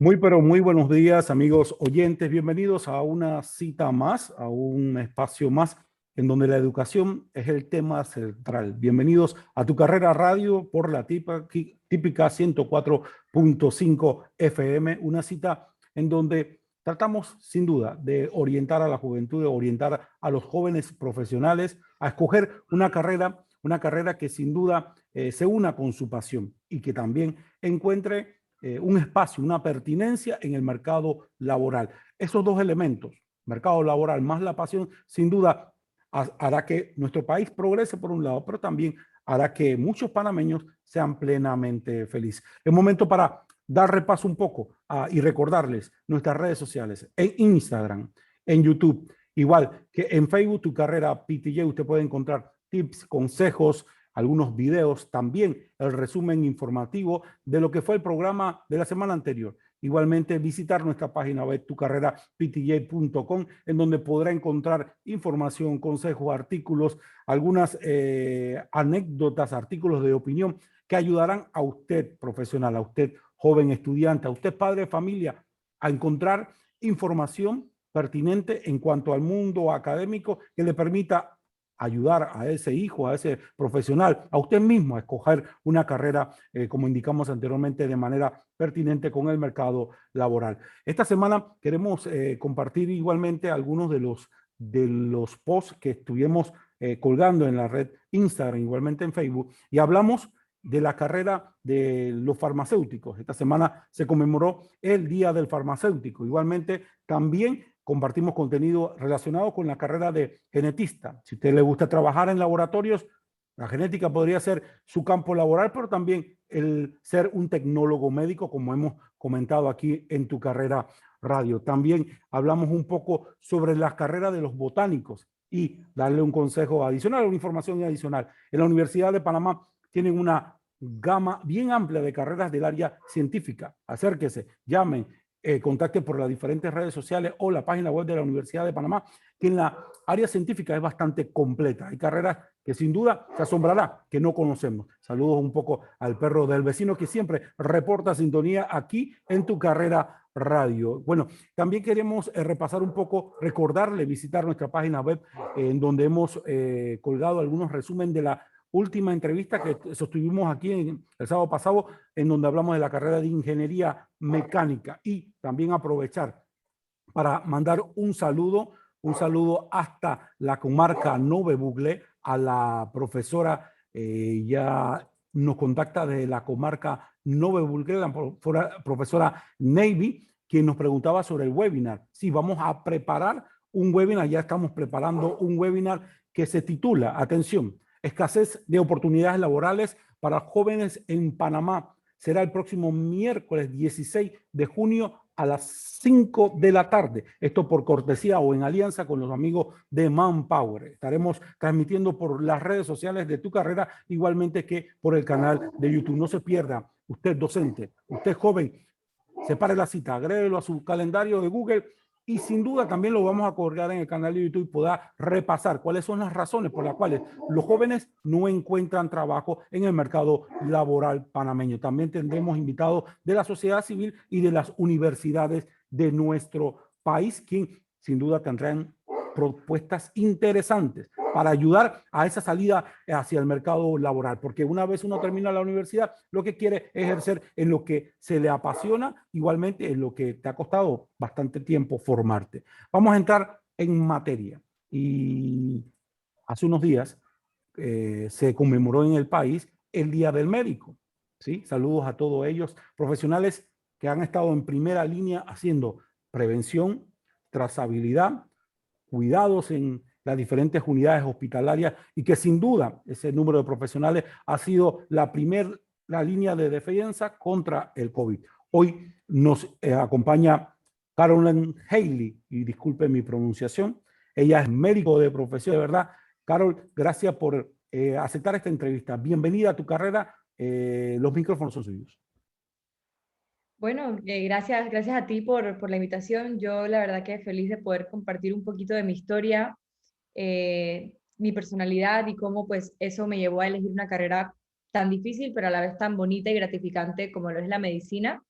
Pero muy buenos días, amigos oyentes. Bienvenidos a una cita más, a un espacio más en donde la educación es el tema central. Bienvenidos a Tu Carrera Radio por la típica 104.5 FM, una cita en donde tratamos sin duda de orientar a la juventud, de orientar a los jóvenes profesionales a escoger una carrera que sin duda se una con su pasión y que también encuentre un espacio, una pertinencia en el mercado laboral. Esos dos elementos, mercado laboral más la pasión, sin duda hará que nuestro país progrese por un lado, pero también hará que muchos panameños sean plenamente felices. Es momento para dar repaso un poco y recordarles nuestras redes sociales en Instagram, en YouTube, igual que en Facebook, Tu Carrera PTJ. Usted puede encontrar tips, consejos, algunos videos, también el resumen informativo de lo que fue el programa de la semana anterior. Igualmente, visitar nuestra página web tucarreraptj.com, en donde podrá encontrar información, consejos, artículos, algunas anécdotas, artículos de opinión que ayudarán a usted profesional, a usted joven estudiante, a usted padre de familia, a encontrar información pertinente en cuanto al mundo académico que le permita ayudar a ese hijo, a ese profesional, a usted mismo a escoger una carrera, como indicamos anteriormente, de manera pertinente con el mercado laboral. Esta semana queremos compartir igualmente algunos de los posts que estuvimos colgando en la red Instagram, igualmente en Facebook, y hablamos de la carrera de los farmacéuticos. Esta semana se conmemoró el Día del Farmacéutico. Igualmente, también compartimos contenido relacionado con la carrera de genetista. Si a usted le gusta trabajar en laboratorios, la genética podría ser su campo laboral, pero también el ser un tecnólogo médico, como hemos comentado aquí en Tu Carrera Radio. También hablamos un poco sobre las carreras de los botánicos y darle un consejo adicional, una información adicional. En la Universidad de Panamá tienen una gama bien amplia de carreras del área científica. Acérquese, llamen, contacte por las diferentes redes sociales o la página web de la Universidad de Panamá, que en la área científica es bastante completa. Hay carreras que sin duda se asombrará que no conocemos. Saludos un poco al perro del vecino que siempre reporta sintonía aquí en Tu Carrera Radio. Bueno, también queremos repasar un poco, recordarle visitar nuestra página web en donde hemos colgado algunos resumen de la última entrevista que sostuvimos aquí el sábado pasado, en donde hablamos de la carrera de ingeniería mecánica, y también aprovechar para mandar un saludo hasta la comarca Nove Bugle a la profesora, ya nos contacta de la comarca Nove Bugle, la profesora Navy, quien nos preguntaba sobre el webinar. Sí, vamos a preparar un webinar, ya estamos preparando un webinar que se titula, atención, escasez de oportunidades laborales para jóvenes en Panamá. Será el próximo miércoles 16 de junio a las 5 de la tarde. Esto por cortesía o en alianza con los amigos de Manpower. Estaremos transmitiendo por las redes sociales de Tu Carrera, igualmente que por el canal de YouTube. No se pierda, usted docente, usted joven, separe la cita, agréguelo a su calendario de Google, y sin duda también lo vamos a colgar en el canal de YouTube y podrá repasar cuáles son las razones por las cuales los jóvenes no encuentran trabajo en el mercado laboral panameño. También tendremos invitados de la sociedad civil y de las universidades de nuestro país, quien sin duda tendrán propuestas interesantes para ayudar a esa salida hacia el mercado laboral, porque una vez uno termina la universidad, lo que quiere es ejercer en lo que se le apasiona, igualmente en lo que te ha costado bastante tiempo formarte. Vamos a entrar en materia. Y hace unos días se conmemoró en el país el Día del Médico. ¿Sí? Saludos a todos ellos, profesionales que han estado en primera línea haciendo prevención, trazabilidad, cuidados en las diferentes unidades hospitalarias, y que sin duda ese número de profesionales ha sido la línea de defensa contra el COVID. Hoy nos acompaña Carolyn Haley, y disculpe mi pronunciación, ella es médico de profesión, de verdad. Carol, gracias por aceptar esta entrevista. Bienvenida a Tu Carrera, los micrófonos son suyos. Bueno, gracias a ti por la invitación. Yo la verdad que feliz de poder compartir un poquito de mi historia, mi personalidad y cómo pues eso me llevó a elegir una carrera tan difícil, pero a la vez tan bonita y gratificante como lo es la medicina.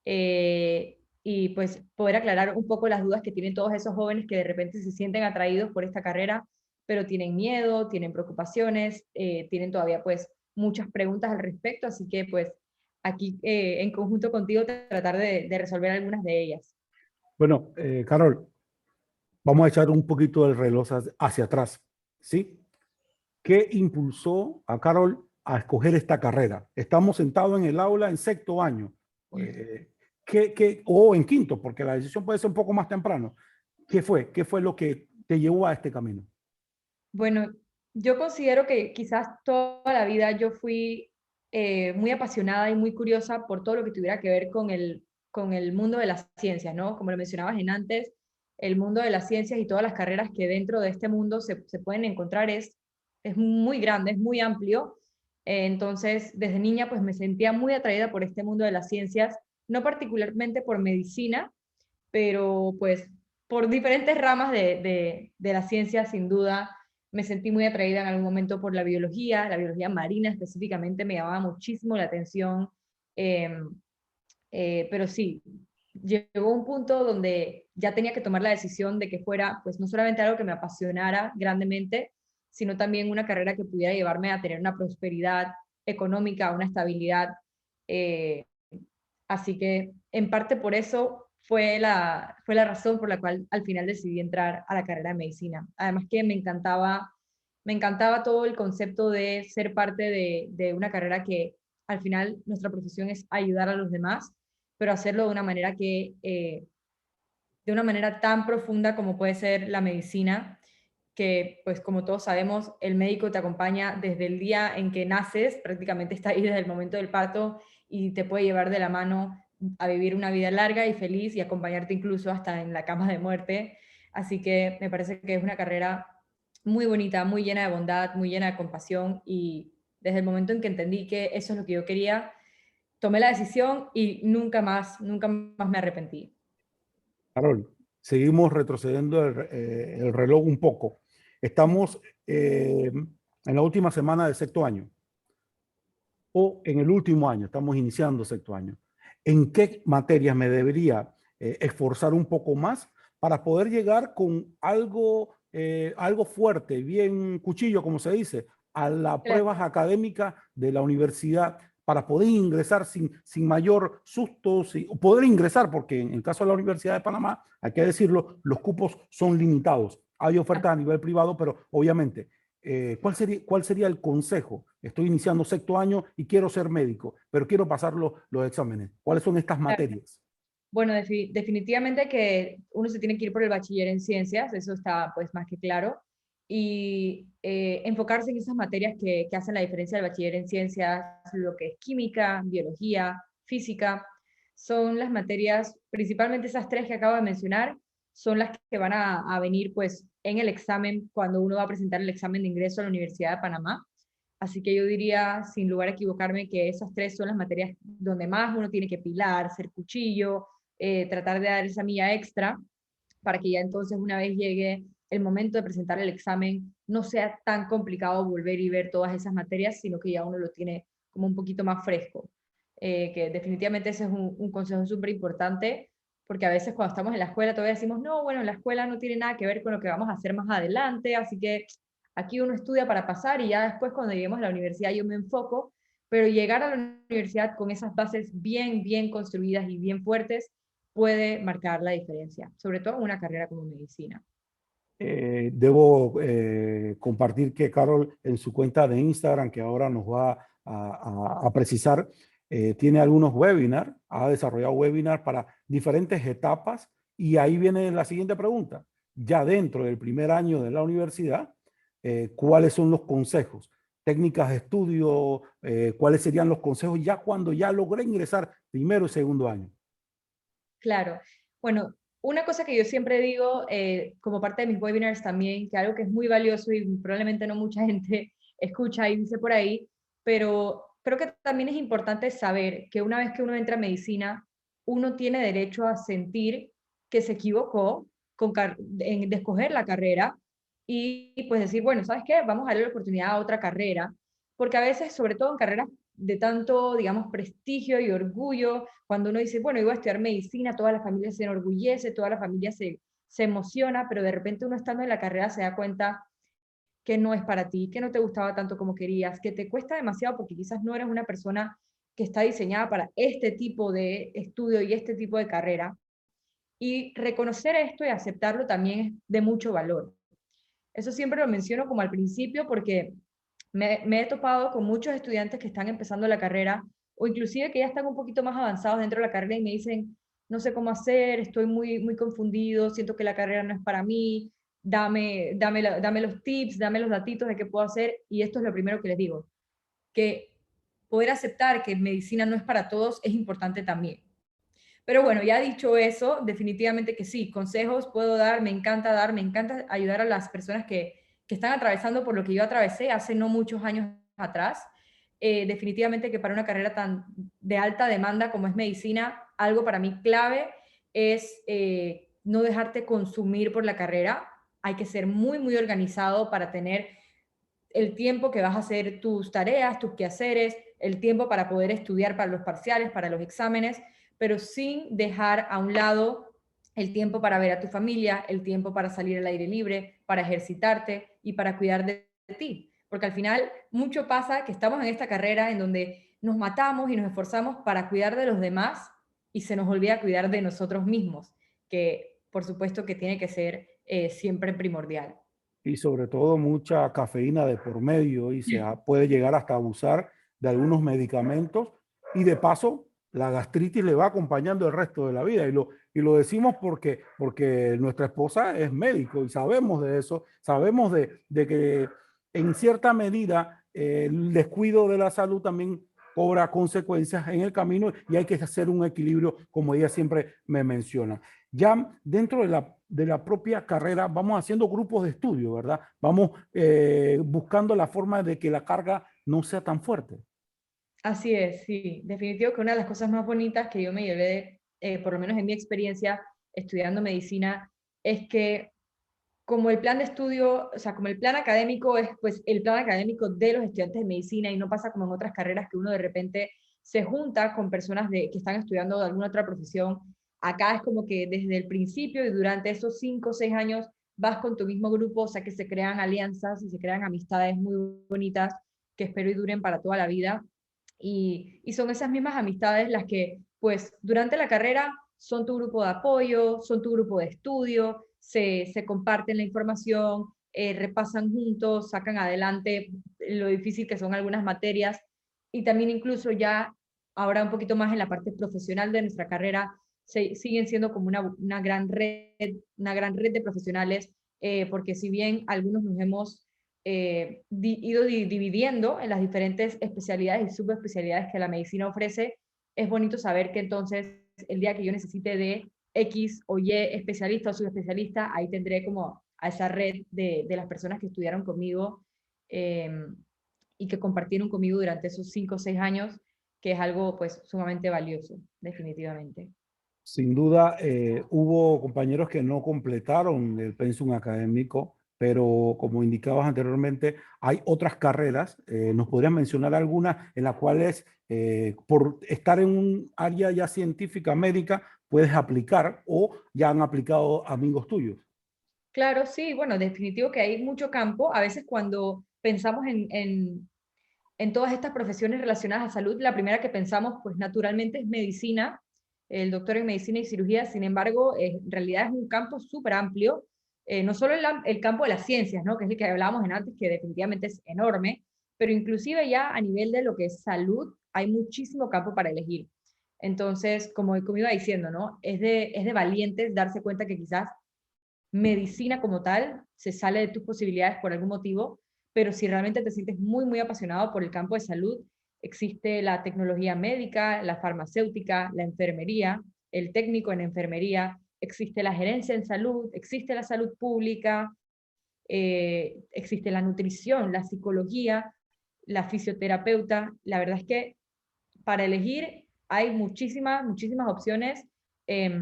y pues poder aclarar un poco las dudas que tienen todos esos jóvenes que de repente se sienten atraídos por esta carrera, pero tienen miedo, tienen preocupaciones, tienen todavía pues muchas preguntas al respecto, así que pues aquí en conjunto contigo tratar de resolver algunas de ellas. Bueno, Carol, vamos a echar un poquito el reloj hacia atrás, ¿sí? ¿Qué impulsó a Carol a escoger esta carrera? Estamos sentados en el aula en sexto año, eh, o en quinto, porque la decisión puede ser un poco más temprano. ¿Qué fue? ¿Qué fue lo que te llevó a este camino? Bueno, yo considero que quizás toda la vida yo fui muy apasionada y muy curiosa por todo lo que tuviera que ver con el mundo de las ciencias, ¿no? Como lo mencionabas en antes, el mundo de las ciencias y todas las carreras que dentro de este mundo se pueden encontrar es muy grande, es muy amplio. Entonces, desde niña pues me sentía muy atraída por este mundo de las ciencias, no particularmente por medicina, pero pues por diferentes ramas de la ciencia, sin duda, me sentí muy atraída en algún momento por la biología marina específicamente me llamaba muchísimo la atención, eh, pero sí, llegó un punto donde ya tenía que tomar la decisión de que fuera, pues no solamente algo que me apasionara grandemente, sino también una carrera que pudiera llevarme a tener una prosperidad económica, una estabilidad. eh, Así que en parte por eso fue la razón por la cual al final decidí entrar a la carrera de medicina. Además que me encantaba todo el concepto de ser parte de una carrera que al final nuestra profesión es ayudar a los demás, pero hacerlo de una manera de una manera tan profunda como puede ser la medicina, que pues como todos sabemos, el médico te acompaña desde el día en que naces, prácticamente está ahí desde el momento del parto y te puede llevar de la mano a vivir una vida larga y feliz y acompañarte incluso hasta en la cama de muerte. Así que me parece que es una carrera muy bonita, muy llena de bondad, muy llena de compasión y desde el momento en que entendí que eso es lo que yo quería, tomé la decisión y nunca más me arrepentí. Carol, seguimos retrocediendo el reloj un poco. Estamos en la última semana del sexto año o en el último año, estamos iniciando sexto año. ¿En qué materias me debería esforzar un poco más para poder llegar con algo fuerte, bien cuchillo, como se dice, a las pruebas Claro. académicas de la universidad para poder ingresar sin mayor susto, poder ingresar, porque en el caso de la Universidad de Panamá, hay que decirlo, los cupos son limitados. Hay ofertas a nivel privado, pero obviamente cuál sería el consejo? Estoy iniciando sexto año y quiero ser médico, pero quiero pasar los exámenes. ¿Cuáles son estas materias? Bueno, definitivamente que uno se tiene que ir por el bachiller en ciencias, eso está pues más que claro, y enfocarse en esas materias que hacen la diferencia del bachiller en ciencias, lo que es química, biología, física, son las materias, principalmente esas tres que acabo de mencionar, son las que van a venir pues en el examen cuando uno va a presentar el examen de ingreso a la Universidad de Panamá. Así que yo diría, sin lugar a equivocarme, que esas tres son las materias donde más uno tiene que pilar, ser cuchillo, tratar de dar esa milla extra para que ya entonces una vez llegue el momento de presentar el examen, no sea tan complicado volver y ver todas esas materias, sino que ya uno lo tiene como un poquito más fresco. Que definitivamente ese es un consejo súper importante, porque a veces cuando estamos en la escuela todavía decimos, no, bueno, la escuela no tiene nada que ver con lo que vamos a hacer más adelante, así que aquí uno estudia para pasar y ya después cuando lleguemos a la universidad yo me enfoco, pero llegar a la universidad con esas bases bien construidas y bien fuertes puede marcar la diferencia, sobre todo en una carrera como medicina. Debo compartir que Carol en su cuenta de Instagram, que ahora nos va a precisar, tiene algunos webinars, ha desarrollado webinars para diferentes etapas y ahí viene la siguiente pregunta. Ya dentro del primer año de la universidad, ¿cuáles son los consejos? Técnicas de estudio, ¿cuáles serían los consejos ya cuando ya logré ingresar primero y segundo año? Claro. Bueno, una cosa que yo siempre digo, como parte de mis webinars también, que algo que es muy valioso y probablemente no mucha gente escucha y dice por ahí, pero creo que también es importante saber que una vez que uno entra a medicina, uno tiene derecho a sentir que se equivocó de escoger la carrera y pues decir, bueno, ¿sabes qué? Vamos a darle la oportunidad a otra carrera, porque a veces, sobre todo en carreras de tanto, digamos, prestigio y orgullo, cuando uno dice, bueno, yo voy a estudiar medicina, toda la familia se enorgullece, toda la familia se emociona, pero de repente uno estando en la carrera se da cuenta que no es para ti, que no te gustaba tanto como querías, que te cuesta demasiado porque quizás no eres una persona que está diseñada para este tipo de estudio y este tipo de carrera. Y reconocer esto y aceptarlo también es de mucho valor. Eso siempre lo menciono como al principio porque me he topado con muchos estudiantes que están empezando la carrera o inclusive que ya están un poquito más avanzados dentro de la carrera y me dicen, no sé cómo hacer, estoy muy confundido, siento que la carrera no es para mí, dame los tips, dame los datitos de qué puedo hacer. Y esto es lo primero que les digo, que poder aceptar que medicina no es para todos es importante también. Pero bueno, ya dicho eso, definitivamente que sí, consejos puedo dar, me encanta ayudar a las personas que están atravesando por lo que yo atravesé hace no muchos años atrás. Definitivamente que para una carrera tan de alta demanda como es medicina, algo para mí clave es no dejarte consumir por la carrera. Hay que ser muy organizado para tener el tiempo que vas a hacer tus tareas, tus quehaceres, el tiempo para poder estudiar para los parciales, para los exámenes, pero sin dejar a un lado el tiempo para ver a tu familia, el tiempo para salir al aire libre, para ejercitarte y para cuidar de ti. Porque al final mucho pasa que estamos en esta carrera en donde nos matamos y nos esforzamos para cuidar de los demás y se nos olvida cuidar de nosotros mismos, que por supuesto que tiene que ser siempre primordial. Y sobre todo mucha cafeína de por medio y puede llegar hasta abusar de algunos medicamentos y de paso la gastritis le va acompañando el resto de la vida y lo decimos porque nuestra esposa es médico y sabemos de eso, sabemos de que en cierta medida el descuido de la salud también cobra consecuencias en el camino y hay que hacer un equilibrio como ella siempre me menciona. Ya dentro de la propia carrera vamos haciendo grupos de estudio, ¿verdad? Vamos buscando la forma de que la carga no sea tan fuerte. Así es, sí. Definitivo que una de las cosas más bonitas que yo me llevé, por lo menos en mi experiencia estudiando medicina, es que como el plan de estudio, o sea, como el plan académico es pues el plan académico de los estudiantes de medicina y no pasa como en otras carreras que uno de repente se junta con personas que están estudiando de alguna otra profesión. Acá es como que desde el principio y durante esos 5 o 6 años vas con tu mismo grupo, o sea que se crean alianzas y se crean amistades muy bonitas que espero y duren para toda la vida. Y son esas mismas amistades las que, pues, durante la carrera son tu grupo de apoyo, son tu grupo de estudio, se comparten la información, repasan juntos, sacan adelante lo difícil que son algunas materias y también incluso ya ahora un poquito más en la parte profesional de nuestra carrera, siguen siendo como una gran red de profesionales, porque si bien algunos nos hemos ido dividiendo en las diferentes especialidades y subespecialidades que la medicina ofrece, es bonito saber que entonces el día que yo necesite de X o Y especialista o subespecialista, ahí tendré como a esa red de las personas que estudiaron conmigo eh, y que compartieron conmigo durante esos 5 o 6 años, que es algo pues sumamente valioso, definitivamente. Sin duda, hubo compañeros que no completaron el pensum académico, pero como indicabas anteriormente, hay otras carreras. ¿Nos podrías mencionar algunas en las cuales, por estar en un área ya científica médica, puedes aplicar o ya han aplicado amigos tuyos? Claro, sí, bueno, definitivo que hay mucho campo. A veces cuando pensamos en todas estas profesiones relacionadas a salud, la primera que pensamos, pues naturalmente es medicina, el doctor en medicina y cirugía. Sin embargo, en realidad es un campo súper amplio, no solo el campo de las ciencias, ¿no? Que es el que hablábamos en antes, que definitivamente es enorme, pero inclusive ya a nivel de lo que es salud, hay muchísimo campo para elegir. Entonces, como iba diciendo, ¿no? Es de valientes darse cuenta que quizás medicina como tal se sale de tus posibilidades por algún motivo, pero si realmente te sientes muy apasionado por el campo de salud, existe la tecnología médica, la farmacéutica, la enfermería, el técnico en enfermería, existe la gerencia en salud, existe la salud pública, existe la nutrición, la psicología, la fisioterapeuta. La verdad es que para elegir hay muchísimas opciones, eh,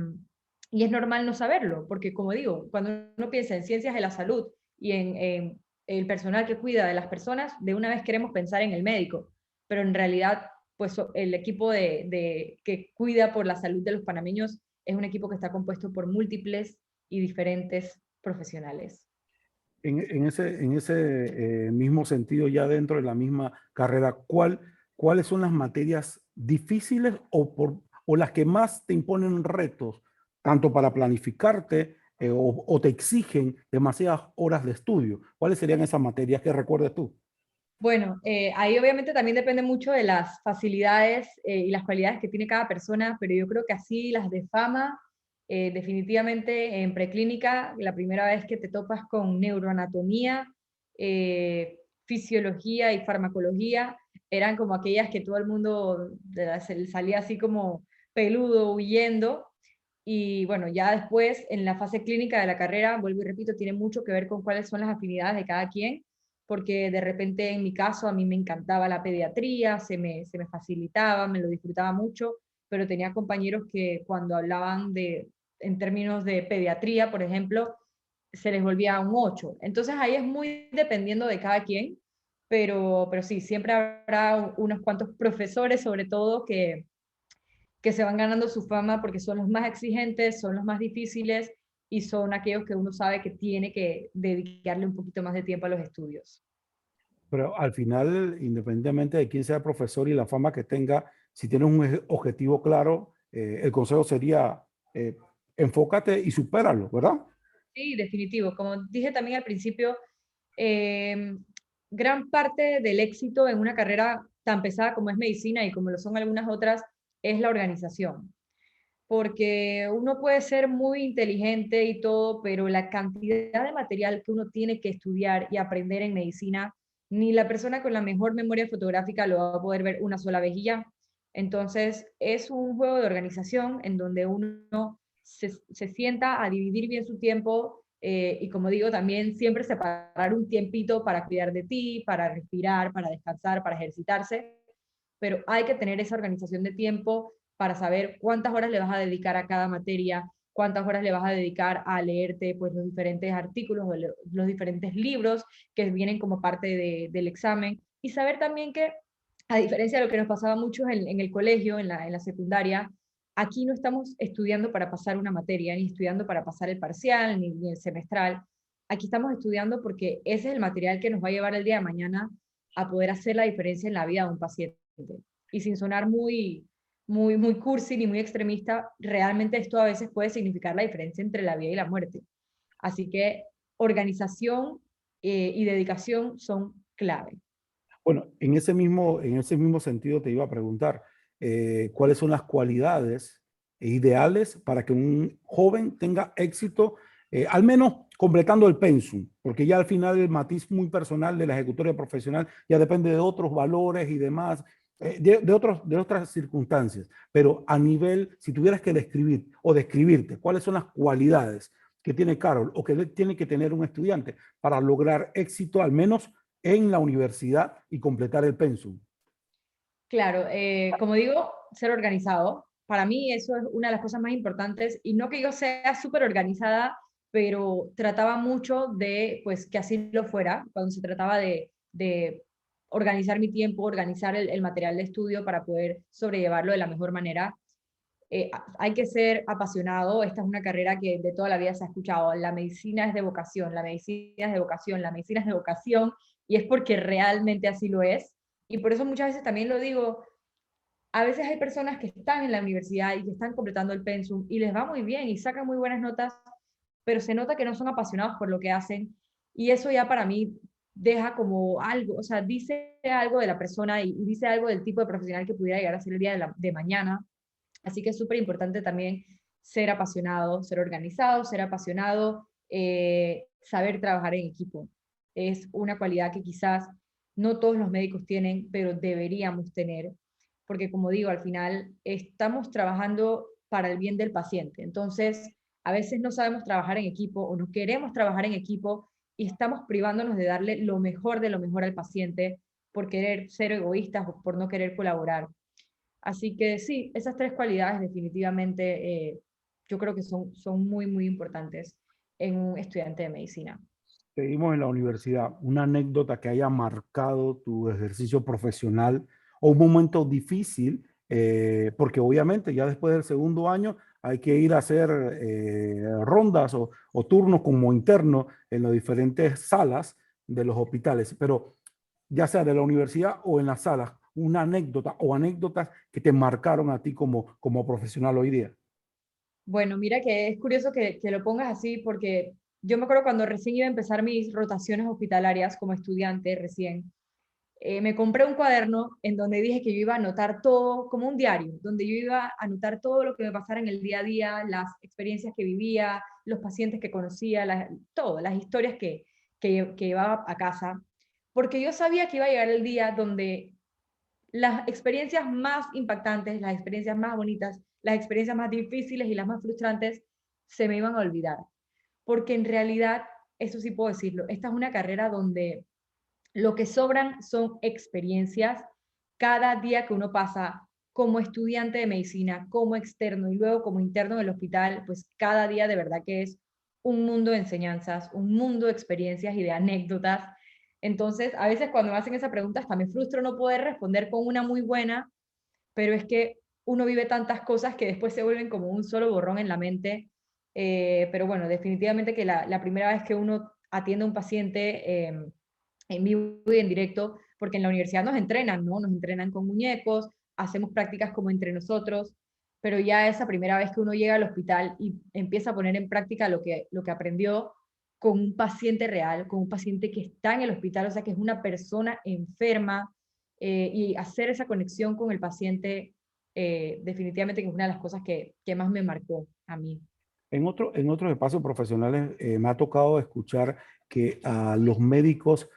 y es normal no saberlo, porque como digo, cuando uno piensa en ciencias de la salud y en el personal que cuida de las personas, de una vez queremos pensar en el médico, pero en realidad pues el equipo que cuida por la salud de los panameños es un equipo que está compuesto por múltiples y diferentes profesionales. En ese mismo sentido, ya dentro de la misma carrera, ¿cuáles son las materias difíciles o las que más te imponen retos, tanto para planificarte o te exigen demasiadas horas de estudio? ¿Cuáles serían esas materias que recuerdes tú? Bueno, ahí obviamente también depende mucho de las facilidades y las cualidades que tiene cada persona, pero yo creo que así las de fama, definitivamente en preclínica, la primera vez que te topas con neuroanatomía, fisiología y farmacología, eran como aquellas que todo el mundo se le salía así como peludo, huyendo. Y bueno, ya después, en la fase clínica de la carrera, vuelvo y repito, tiene mucho que ver con cuáles son las afinidades de cada quien, porque de repente en mi caso a mí me encantaba la pediatría, se me facilitaba, me lo disfrutaba mucho, pero tenía compañeros que cuando hablaban en términos de pediatría, por ejemplo, se les volvía un 8. Entonces ahí es muy dependiendo de cada quien, pero sí, siempre habrá unos cuantos profesores sobre todo que se van ganando su fama porque son los más exigentes, son los más difíciles y son aquellos que uno sabe que tiene que dedicarle un poquito más de tiempo a los estudios. Pero al final, independientemente de quién sea el profesor y la fama que tenga, si tienes un objetivo claro, el consejo sería enfócate y supéralo, ¿verdad? Sí, definitivo. Como dije también al principio, eh, gran parte del éxito en una carrera tan pesada como es medicina y como lo son algunas otras, es la organización. Porque uno puede ser muy inteligente y todo, pero la cantidad de material que uno tiene que estudiar y aprender en medicina, ni la persona con la mejor memoria fotográfica lo va a poder ver una sola vez y ya. Entonces, es un juego de organización en donde uno se sienta a dividir bien su tiempo y como digo, también siempre separar un tiempito para cuidar de ti, para respirar, para descansar, para ejercitarse, pero hay que tener esa organización de tiempo para saber cuántas horas le vas a dedicar a cada materia, cuántas horas le vas a dedicar a leerte pues, los diferentes artículos o los diferentes libros que vienen como parte del examen, y saber también que, a diferencia de lo que nos pasaba mucho en el colegio, en la secundaria, aquí no estamos estudiando para pasar una materia, ni estudiando para pasar el parcial, ni el semestral. Aquí estamos estudiando porque ese es el material que nos va a llevar el día de mañana a poder hacer la diferencia en la vida de un paciente. Y sin sonar muy cursi ni muy extremista, realmente esto a veces puede significar la diferencia entre la vida y la muerte. Así que organización y dedicación son clave. Bueno, en ese mismo sentido te iba a preguntar, ¿cuáles son las cualidades ideales para que un joven tenga éxito, al menos completando el pensum? Porque ya al final el matiz muy personal de la ejecutoria profesional ya depende de otros valores y demás, de otras circunstancias. Pero a nivel, si tuvieras que describir o describirte, ¿cuáles son las cualidades que tiene Carol o que tiene que tener un estudiante para lograr éxito, al menos en la universidad y completar el pensum? Claro, como digo, ser organizado. Para mí eso es una de las cosas más importantes y no que yo sea súper organizada, pero trataba mucho de pues que así lo fuera cuando se trataba de organizar mi tiempo, organizar el material de estudio para poder sobrellevarlo de la mejor manera. Hay que ser apasionado. Esta es una carrera que de toda la vida se ha escuchado. La medicina es de vocación, la medicina es de vocación, la medicina es de vocación, y es porque realmente así lo es. Y por eso muchas veces también lo digo, a veces hay personas que están en la universidad y que están completando el pensum y les va muy bien y sacan muy buenas notas, pero se nota que no son apasionados por lo que hacen, y eso ya para mí deja como algo, o sea, dice algo de la persona y dice algo del tipo de profesional que pudiera llegar a ser el día de mañana. Así que es súper importante también ser apasionado, ser organizado, ser apasionado, saber trabajar en equipo. Es una cualidad que quizás no todos los médicos tienen, pero deberíamos tener, porque como digo, al final estamos trabajando para el bien del paciente. Entonces, a veces no sabemos trabajar en equipo o no queremos trabajar en equipo y estamos privándonos de darle lo mejor de lo mejor al paciente por querer ser egoístas o por no querer colaborar. Así que sí, esas tres cualidades definitivamente yo creo que son muy importantes en un estudiante de medicina. Seguimos en la universidad. Una anécdota que haya marcado tu ejercicio profesional o un momento difícil, porque obviamente ya después del segundo año hay que ir a hacer rondas o turnos como interno en las diferentes salas de los hospitales, pero ya sea de la universidad o en las salas, una anécdota o anécdotas que te marcaron a ti como profesional hoy día. Bueno, mira que es curioso que lo pongas así porque yo me acuerdo cuando recién iba a empezar mis rotaciones hospitalarias como estudiante recién, me compré un cuaderno en donde dije que yo iba a anotar todo, como un diario, donde yo iba a anotar todo lo que me pasara en el día a día, las experiencias que vivía, los pacientes que conocía, todo, las historias que llevaba a casa, porque yo sabía que iba a llegar el día donde las experiencias más impactantes, las experiencias más bonitas, las experiencias más difíciles y las más frustrantes se me iban a olvidar. Porque en realidad, eso sí puedo decirlo, esta es una carrera donde lo que sobran son experiencias. Cada día que uno pasa como estudiante de medicina, como externo y luego como interno del hospital, pues cada día de verdad que es un mundo de enseñanzas, un mundo de experiencias y de anécdotas. Entonces, a veces cuando me hacen esa pregunta hasta me frustro no poder responder con una muy buena, pero es que uno vive tantas cosas que después se vuelven como un solo borrón en la mente. Pero bueno, definitivamente que la primera vez que uno atiende a un paciente en vivo y en directo, porque en la universidad nos entrenan, ¿no? Nos entrenan con muñecos, hacemos prácticas como entre nosotros, pero ya esa primera vez que uno llega al hospital y empieza a poner en práctica lo que aprendió con un paciente real, con un paciente que está en el hospital, o sea, que es una persona enferma, y hacer esa conexión con el paciente, definitivamente que es una de las cosas que más me marcó a mí. En otros espacios profesionales me ha tocado escuchar que los médicos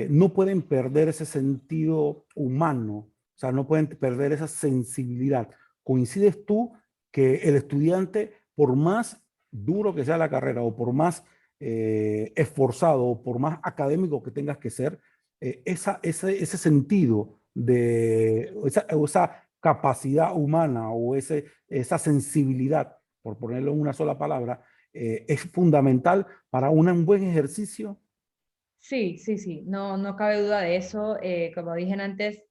no pueden perder ese sentido humano, o sea, no pueden perder esa sensibilidad. ¿Coincides tú que el estudiante, por más duro que sea la carrera o por más esforzado o por más académico que tengas que ser, ese sentido de esa capacidad humana o esa sensibilidad, por ponerlo en una sola palabra, es fundamental para un buen ejercicio? Sí, sí, sí, no, no cabe duda de eso. Como dije antes,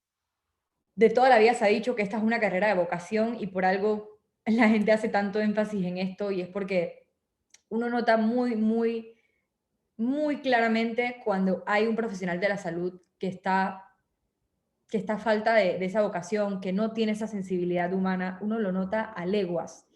de toda la vida se ha dicho que esta es una carrera de vocación y por algo la gente hace tanto énfasis en esto y es porque uno nota muy, muy, muy claramente cuando hay un profesional de la salud que está a falta de esa vocación, que no tiene esa sensibilidad humana, uno lo nota a leguas.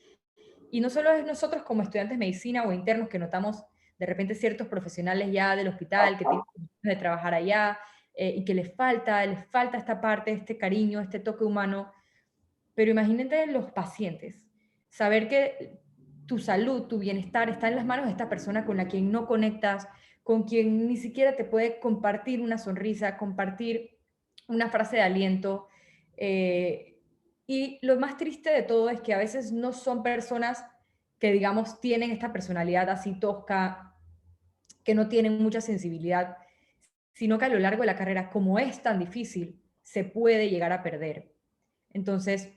Y no solo es nosotros como estudiantes de medicina o internos que notamos de repente ciertos profesionales ya del hospital que tienen de trabajar allá, y que les falta esta parte, este cariño, este toque humano. Pero imagínate los pacientes, saber que tu salud, tu bienestar está en las manos de esta persona con la quien no conectas, con quien ni siquiera te puede compartir una sonrisa, compartir una frase de aliento. Y lo más triste de todo es que a veces no son personas que, digamos, tienen esta personalidad así tosca, que no tienen mucha sensibilidad, sino que a lo largo de la carrera, como es tan difícil, se puede llegar a perder. Entonces,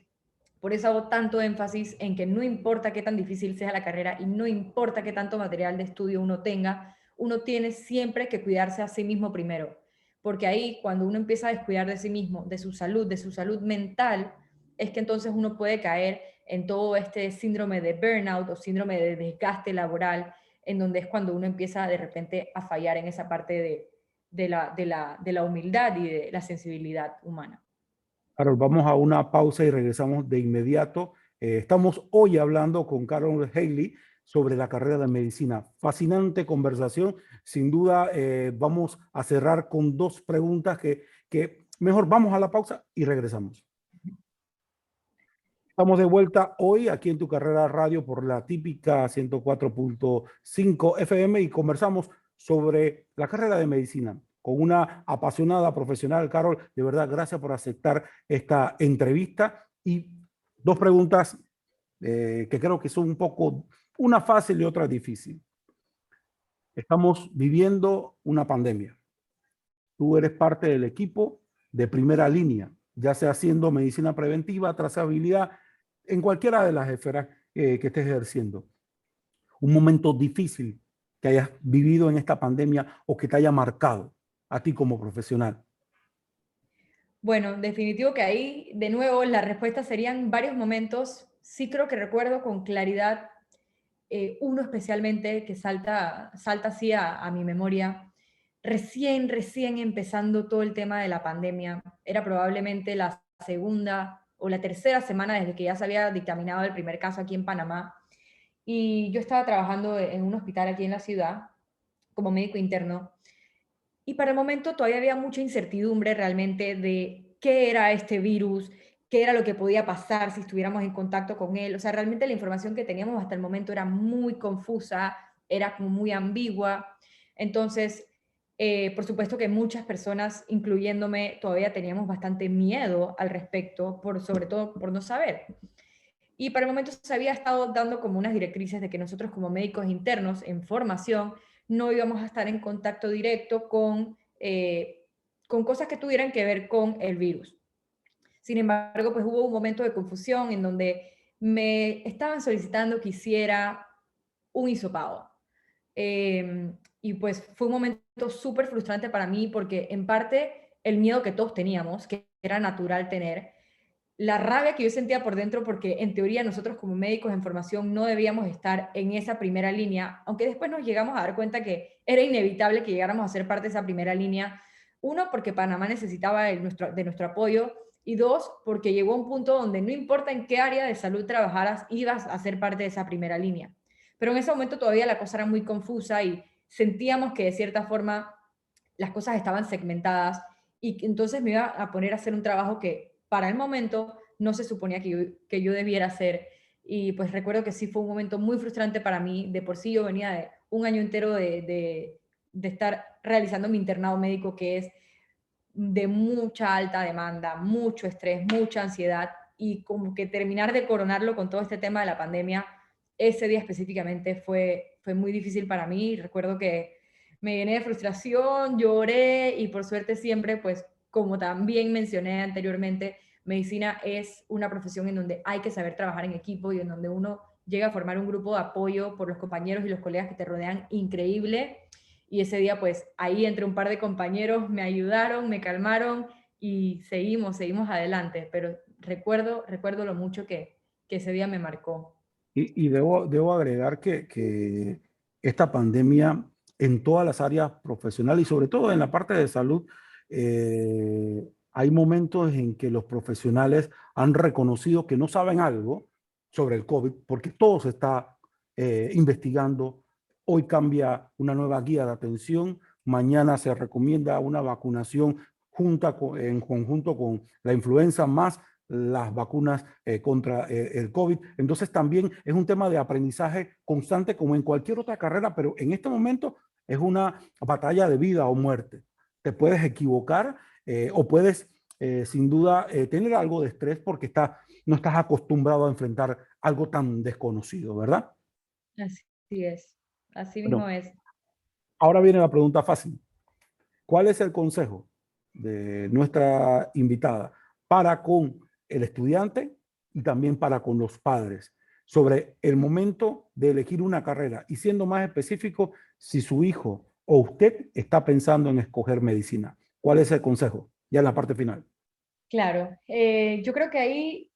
por eso hago tanto énfasis en que no importa qué tan difícil sea la carrera y no importa qué tanto material de estudio uno tenga, uno tiene siempre que cuidarse a sí mismo primero. Porque ahí, cuando uno empieza a descuidar de sí mismo, de su salud mental, es que entonces uno puede caer en todo este síndrome de burnout o síndrome de desgaste laboral, en donde es cuando uno empieza de repente a fallar en esa parte de la humildad y de la sensibilidad humana. Carol, vamos a una pausa y regresamos de inmediato. Estamos hoy hablando con Carol Haley sobre la carrera de medicina. Fascinante conversación. Sin duda, vamos a cerrar con dos preguntas que mejor vamos a la pausa y regresamos. Estamos de vuelta hoy aquí en Tu Carrera Radio por la típica 104.5 FM y conversamos sobre la carrera de medicina con una apasionada profesional. Carol, de verdad, gracias por aceptar esta entrevista. Y dos preguntas que creo que son un poco, una fácil y otra difícil. Estamos viviendo una pandemia. Tú eres parte del equipo de primera línea, ya sea haciendo medicina preventiva, trazabilidad, en cualquiera de las esferas que estés ejerciendo. Un momento difícil que hayas vivido en esta pandemia o que te haya marcado a ti como profesional. Bueno, definitivo que ahí, de nuevo, la respuesta serían varios momentos. Sí creo que recuerdo con claridad uno especialmente que salta así a mi memoria. Recién empezando todo el tema de la pandemia. Era probablemente la segunda o la tercera semana desde que ya se había dictaminado el primer caso aquí en Panamá. Y yo estaba trabajando en un hospital aquí en la ciudad como médico interno. Y para el momento todavía había mucha incertidumbre realmente de qué era este virus, qué era lo que podía pasar si estuviéramos en contacto con él. O sea, realmente la información que teníamos hasta el momento era muy confusa, era como muy ambigua. Entonces, por supuesto que muchas personas, incluyéndome, todavía teníamos bastante miedo al respecto, sobre todo por no saber. Y para el momento se había estado dando como unas directrices de que nosotros como médicos internos en formación no íbamos a estar en contacto directo con cosas que tuvieran que ver con el virus. Sin embargo, pues hubo un momento de confusión en donde me estaban solicitando que hiciera un hisopado. Y pues fue un momento súper frustrante para mí porque en parte el miedo que todos teníamos, que era natural tener, la rabia que yo sentía por dentro, porque en teoría nosotros como médicos en formación no debíamos estar en esa primera línea, aunque después nos llegamos a dar cuenta que era inevitable que llegáramos a ser parte de esa primera línea. Uno, porque Panamá necesitaba de nuestro apoyo, y dos, porque llegó a un punto donde no importa en qué área de salud trabajaras, ibas a ser parte de esa primera línea. Pero en ese momento todavía la cosa era muy confusa y sentíamos que de cierta forma las cosas estaban segmentadas y entonces me iba a poner a hacer un trabajo que para el momento no se suponía que yo debiera hacer. Y pues recuerdo que sí fue un momento muy frustrante para mí. De por sí yo venía de un año entero de estar realizando mi internado médico, que es de mucha alta demanda, mucho estrés, mucha ansiedad, y como que terminar de coronarlo con todo este tema de la pandemia, ese día específicamente fue muy difícil para mí. Recuerdo que me llené de frustración, lloré y por suerte siempre, pues como también mencioné anteriormente, medicina es una profesión en donde hay que saber trabajar en equipo y en donde uno llega a formar un grupo de apoyo por los compañeros y los colegas que te rodean increíble. Y ese día, pues ahí entre un par de compañeros me ayudaron, me calmaron y seguimos adelante. Pero recuerdo lo mucho que ese día me marcó. Y debo agregar que esta pandemia en todas las áreas profesionales y sobre todo en la parte de salud, hay momentos en que los profesionales han reconocido que no saben algo sobre el COVID porque todo se está investigando. Hoy cambia una nueva guía de atención, mañana se recomienda una vacunación en conjunto con la influenza más las vacunas contra el COVID. Entonces también es un tema de aprendizaje constante como en cualquier otra carrera, pero en este momento es una batalla de vida o muerte. Te puedes equivocar o puedes sin duda tener algo de estrés porque no estás acostumbrado a enfrentar algo tan desconocido, ¿verdad? Así es, así mismo Bueno, es. ahora viene la pregunta fácil. ¿Cuál es el consejo de nuestra invitada para con el estudiante y también para con los padres sobre el momento de elegir una carrera? Y siendo más específico, si su hijo o usted está pensando en escoger medicina. ¿Cuál es el consejo? Ya en la parte final. Claro, yo creo que ahí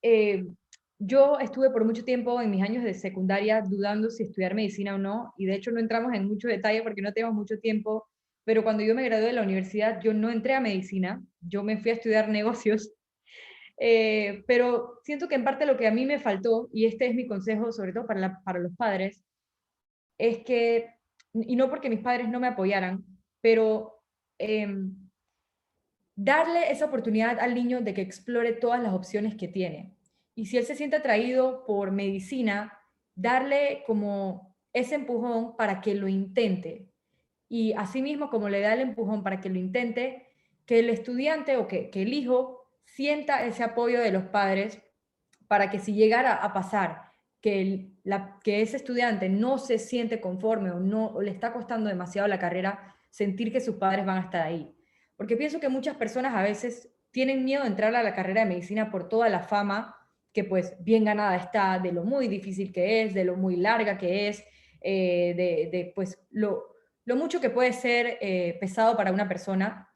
yo estuve por mucho tiempo en mis años de secundaria dudando si estudiar medicina o no, y de hecho no entramos en mucho detalle porque no tenemos mucho tiempo, pero cuando yo me gradué de la universidad yo no entré a medicina, yo me fui a estudiar negocios. Pero siento que en parte lo que a mí me faltó, y este es mi consejo sobre todo para los padres, es que, y no porque mis padres no me apoyaran, pero em, darle esa oportunidad al niño de que explore todas las opciones que tiene. Y si él se siente atraído por medicina, darle como ese empujón para que lo intente. Y asimismo, como le da el empujón para que lo intente, que el estudiante o que el hijo sienta ese apoyo de los padres para que si llegara a pasar que ese estudiante no se siente conforme o no o le está costando demasiado la carrera, sentir que sus padres van a estar ahí. Porque pienso que muchas personas a veces tienen miedo de entrar a la carrera de medicina por toda la fama que pues bien ganada está, de lo muy difícil que es, de lo muy larga que es, pues lo mucho que puede ser pesado para una persona,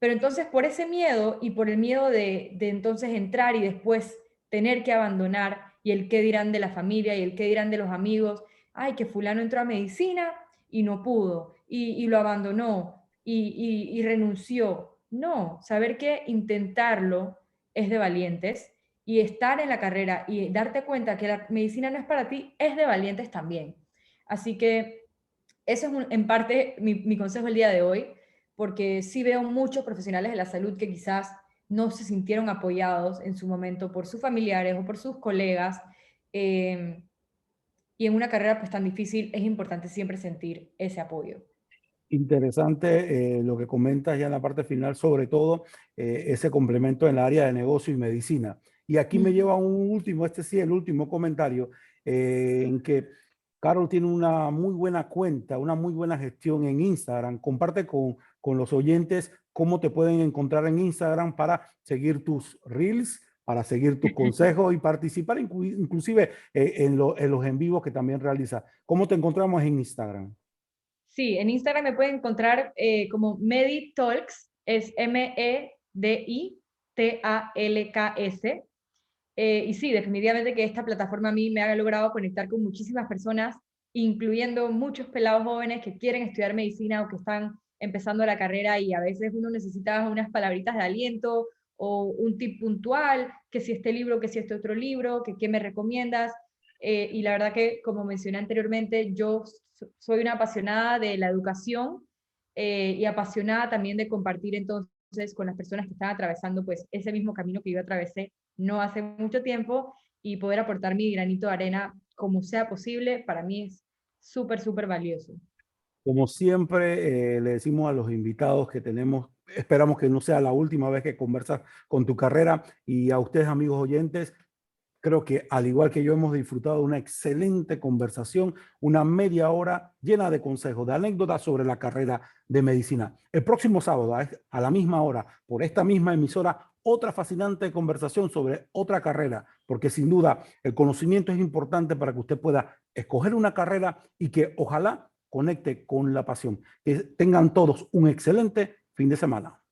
Pero entonces por ese miedo y por el miedo de entonces entrar y después tener que abandonar y el qué dirán de la familia y el qué dirán de los amigos, ay, que fulano entró a medicina y no pudo y lo abandonó y renunció. No, saber que intentarlo es de valientes y estar en la carrera y darte cuenta que la medicina no es para ti es de valientes también. Así que eso es en parte mi consejo el día de hoy, porque sí veo muchos profesionales de la salud que quizás no se sintieron apoyados en su momento por sus familiares o por sus colegas. eh, y en una carrera pues tan difícil es importante siempre sentir ese apoyo. Interesante lo que comentas ya en la parte final, sobre todo ese complemento en el área de negocio y medicina. Y aquí me lleva un último, este sí, el último comentario, en que Carol tiene una muy buena cuenta, una muy buena gestión en Instagram. Comparte con los oyentes cómo te pueden encontrar en Instagram para seguir tus reels, para seguir tus consejos y participar inclusive en los en vivos que también realiza. ¿Cómo te encontramos en Instagram? Sí, en Instagram me pueden encontrar como MediTalks, es MEDITALKS. Y sí, definitivamente que esta plataforma a mí me ha logrado conectar con muchísimas personas, incluyendo muchos pelados jóvenes que quieren estudiar medicina o que están empezando la carrera y a veces uno necesita unas palabritas de aliento o un tip puntual, que si este libro, que si este otro libro, que qué me recomiendas. Y la verdad que, como mencioné anteriormente, yo soy una apasionada de la educación y apasionada también de compartir entonces con las personas que están atravesando pues ese mismo camino que yo atravesé no hace mucho tiempo y poder aportar mi granito de arena como sea posible, para mí es súper, súper valioso. Como siempre, le decimos a los invitados que tenemos, esperamos que no sea la última vez que conversas con tu carrera y a ustedes, amigos oyentes, creo que al igual que yo hemos disfrutado de una excelente conversación, una media hora llena de consejos, de anécdotas sobre la carrera de medicina. El próximo sábado, a la misma hora, por esta misma emisora, otra fascinante conversación sobre otra carrera, porque sin duda el conocimiento es importante para que usted pueda escoger una carrera y que ojalá conecte con la pasión. Que tengan todos un excelente fin de semana.